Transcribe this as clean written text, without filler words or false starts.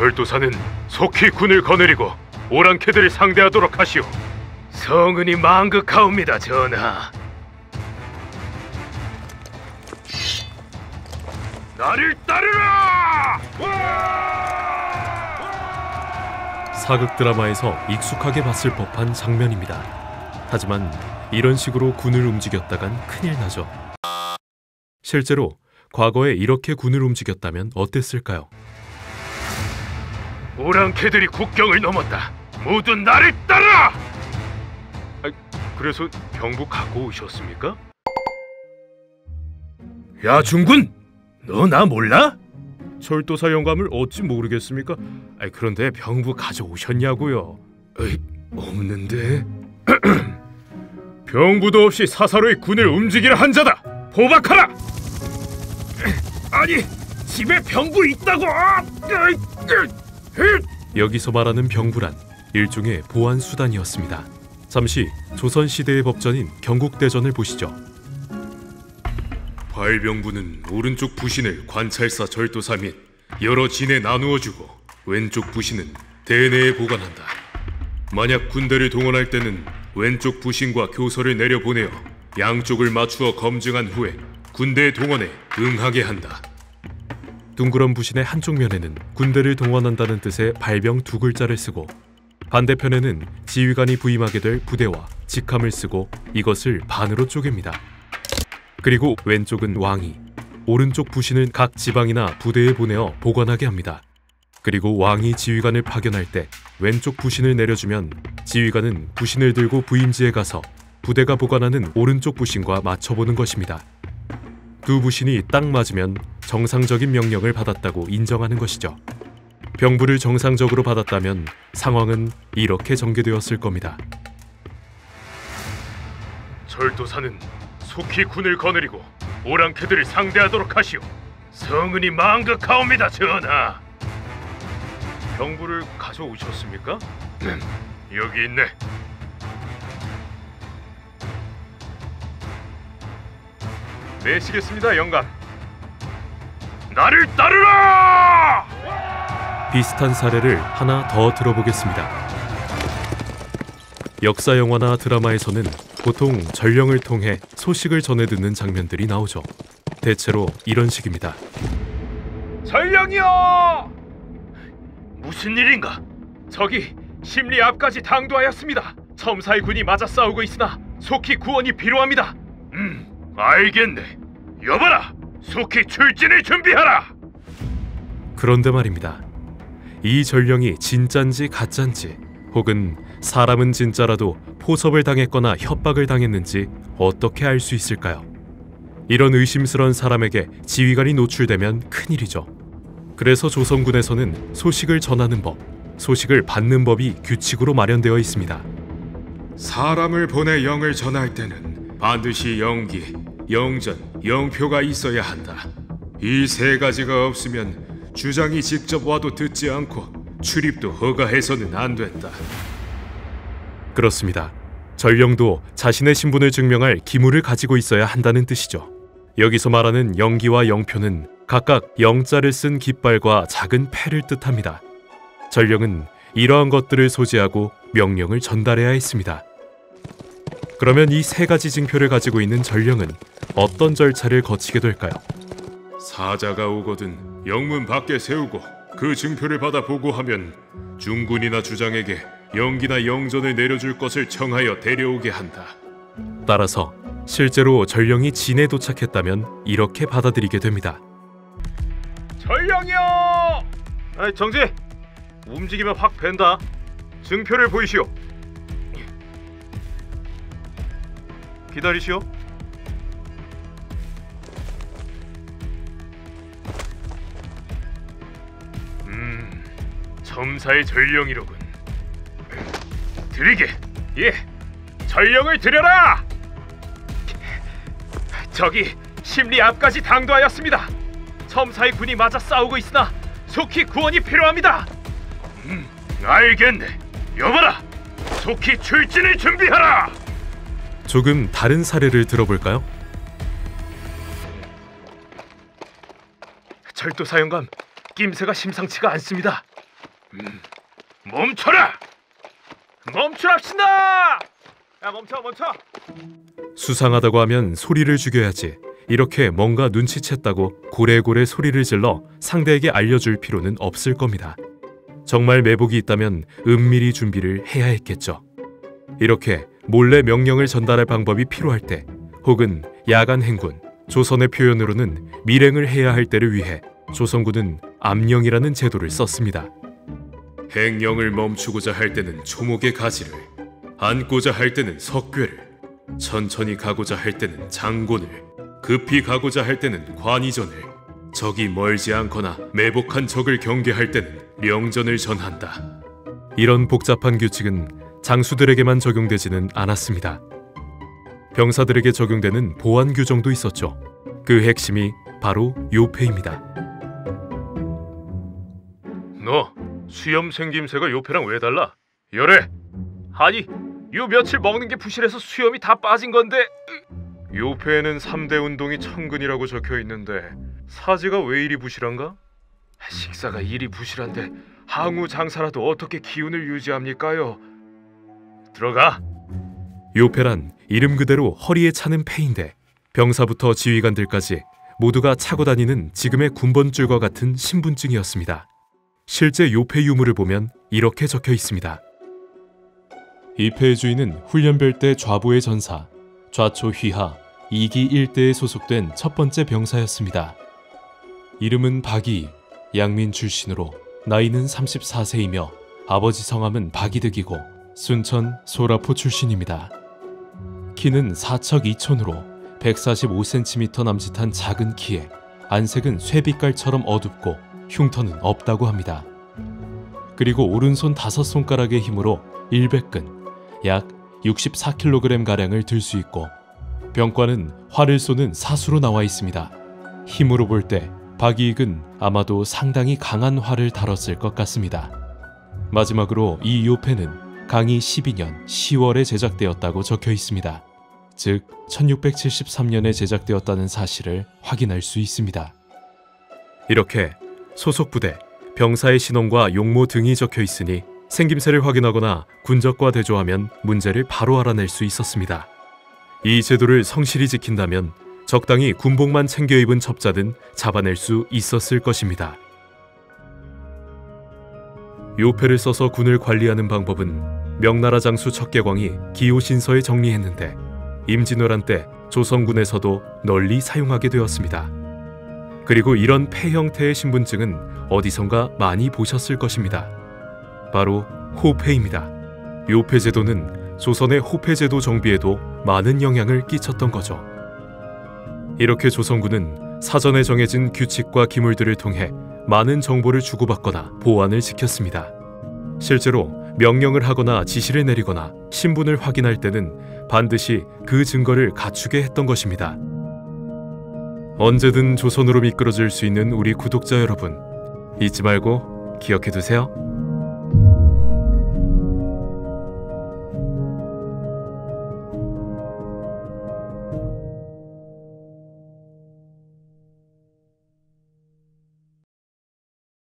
철도사는 속히 군을 거느리고 오랑캐들을 상대하도록 하시오. 성은이 망극하옵니다, 전하. 나를 따르라! 사극 드라마에서 익숙하게 봤을 법한 장면입니다. 하지만 이런 식으로 군을 움직였다간 큰일 나죠. 실제로 과거에 이렇게 군을 움직였다면 어땠을까요? 오랑캐들이 국경을 넘었다. 모두 나를 따라! 그래서 병부 갖고 오셨습니까? 야 중군! 너 나 몰라? 철도사 영감을 어찌 모르겠습니까? 그런데 병부 가져오셨냐고요? 없는데? 병부도 없이 사사로이 군을 움직이려 한 자다! 포박하라! 아니, 집에 병부 있다고! 여기서 말하는 병부란 일종의 보안 수단이었습니다. 잠시 조선시대의 법전인 경국대전을 보시죠. 발병부는 오른쪽 부신을 관찰사 절도사 및 여러 진에 나누어주고 왼쪽 부신은 대내에 보관한다. 만약 군대를 동원할 때는 왼쪽 부신과 교서를 내려보내어 양쪽을 맞추어 검증한 후에 군대 동원에 응하게 한다. 둥그런 부신의 한쪽 면에는 군대를 동원한다는 뜻의 발병 두 글자를 쓰고 반대편에는 지휘관이 부임하게 될 부대와 직함을 쓰고 이것을 반으로 쪼갭니다. 그리고 왼쪽은 왕이, 오른쪽 부신을 각 지방이나 부대에 보내어 보관하게 합니다. 그리고 왕이 지휘관을 파견할 때 왼쪽 부신을 내려주면 지휘관은 부신을 들고 부임지에 가서 부대가 보관하는 오른쪽 부신과 맞춰보는 것입니다. 두 부신이 딱 맞으면 정상적인 명령을 받았다고 인정하는 것이죠. 병부를 정상적으로 받았다면 상황은 이렇게 전개되었을 겁니다. 절도사는 속히 군을 거느리고 오랑캐들을 상대하도록 하시오. 성은이 망극하옵니다, 전하. 병부를 가져오셨습니까? 여기 있네. 내시겠습니다, 영감. 나를 따르라! 비슷한 사례를 하나 더 들어보겠습니다. 역사 영화나 드라마에서는 보통 전령을 통해 소식을 전해 듣는 장면들이 나오죠. 대체로 이런 식입니다. 전령이여! 무슨 일인가? 적이 심리 앞까지 당도하였습니다. 첨사의 군이 맞아 싸우고 있으나 속히 구원이 필요합니다. 알겠네. 여봐라! 속히 출진을 준비하라! 그런데 말입니다. 이 전령이 진짠지 가짠지 혹은 사람은 진짜라도 포섭을 당했거나 협박을 당했는지 어떻게 알 수 있을까요? 이런 의심스러운 사람에게 지휘관이 노출되면 큰일이죠. 그래서 조선군에서는 소식을 전하는 법, 소식을 받는 법이 규칙으로 마련되어 있습니다. 사람을 보내 영을 전할 때는 반드시 영기, 영전, 영표가 있어야 한다. 이 세 가지가 없으면 주장이 직접 와도 듣지 않고 출입도 허가해서는 안 된다. 그렇습니다. 전령도 자신의 신분을 증명할 기물을 가지고 있어야 한다는 뜻이죠. 여기서 말하는 영기와 영표는 각각 영자를 쓴 깃발과 작은 패를 뜻합니다. 전령은 이러한 것들을 소지하고 명령을 전달해야 했습니다. 그러면 이 세 가지 징표를 가지고 있는 전령은 어떤 절차를 거치게 될까요? 사자가 오거든 영문 밖에 세우고 그 증표를 받아 보고하면 중군이나 주장에게 영기나 영전을 내려줄 것을 청하여 데려오게 한다. 따라서 실제로 전령이 진에 도착했다면 이렇게 받아들이게 됩니다. 전령이요! 정지! 움직이면 확 벤다. 증표를 보이시오. 기다리시오. 첨사의 전령이로군. 드리게! 예! 전령을 드려라! 적이 심리 앞까지 당도하였습니다. 첨사의 군이 맞아 싸우고 있으나 속히 구원이 필요합니다. 알겠네. 여봐라! 속히 출진을 준비하라! 조금 다른 사례를 들어볼까요? 절도사 영감, 낌새가 심상치가 않습니다. 멈춰라! 멈추랍시다! 야, 멈춰! 수상하다고 하면 소리를 죽여야지. 이렇게 뭔가 눈치챘다고 고래고래 소리를 질러 상대에게 알려줄 필요는 없을 겁니다. 정말 매복이 있다면 은밀히 준비를 해야 했겠죠. 이렇게 몰래 명령을 전달할 방법이 필요할 때, 혹은 야간 행군, 조선의 표현으로는 밀행을 해야 할 때를 위해 조선군은 암령이라는 제도를 썼습니다. 행령을 멈추고자 할 때는 초목의 가지를, 앉고자 할 때는 석괴를, 천천히 가고자 할 때는 장곤을, 급히 가고자 할 때는 관이전을, 적이 멀지 않거나 매복한 적을 경계할 때는 명전을 전한다. 이런 복잡한 규칙은 장수들에게만 적용되지는 않았습니다. 병사들에게 적용되는 보안 규정도 있었죠. 그 핵심이 바로 요패입니다. 너 수염 생김새가 요패랑 왜 달라? 열애! 아니, 요 며칠 먹는 게 부실해서 수염이 다 빠진 건데. 요패에는 3대 운동이 천근이라고 적혀 있는데 사지가 왜 이리 부실한가? 식사가 이리 부실한데 항우 장사라도 어떻게 기운을 유지합니까요? 들어가. 요패란 이름 그대로 허리에 차는 패인데, 병사부터 지휘관들까지 모두가 차고 다니는 지금의 군번줄과 같은 신분증이었습니다. 실제 요패 유물을 보면 이렇게 적혀 있습니다. 이 패의 주인은 훈련별 때 좌부의 전사, 좌초 휘하 2기 1대에 소속된 첫 번째 병사였습니다. 이름은 박이, 양민 출신으로 나이는 34세이며 아버지 성함은 박이득이고 순천 소라포 출신입니다. 키는 4척 2촌으로 145cm 남짓한 작은 키에 안색은 쇠빛깔처럼 어둡고 흉터는 없다고 합니다. 그리고 오른손 5손가락의 힘으로 100근, 약 64kg가량을 들 수 있고, 병과는 활을 쏘는 사수로 나와 있습니다. 힘으로 볼 때 박이익은 아마도 상당히 강한 활을 다뤘을 것 같습니다. 마지막으로 이 요패는 강희 12년 10월에 제작되었다고 적혀 있습니다. 즉 1673년에 제작되었다는 사실을 확인할 수 있습니다. 이렇게 소속 부대, 병사의 신원과 용모 등이 적혀 있으니 생김새를 확인하거나 군적과 대조하면 문제를 바로 알아낼 수 있었습니다. 이 제도를 성실히 지킨다면 적당히 군복만 챙겨 입은 첩자든 잡아낼 수 있었을 것입니다. 요패를 써서 군을 관리하는 방법은 명나라 장수 척계광이 기호신서에 정리했는데, 임진왜란 때 조선군에서도 널리 사용하게 되었습니다. 그리고 이런 패 형태의 신분증은 어디선가 많이 보셨을 것입니다. 바로 호패입니다. 요패 제도는 조선의 호패 제도 정비에도 많은 영향을 끼쳤던 거죠. 이렇게 조선군은 사전에 정해진 규칙과 기물들을 통해 많은 정보를 주고받거나 보안을 지켰습니다. 실제로 명령을 하거나 지시를 내리거나 신분을 확인할 때는 반드시 그 증거를 갖추게 했던 것입니다. 언제든 조선으로 미끄러질 수 있는 우리 구독자 여러분, 잊지 말고 기억해 두세요.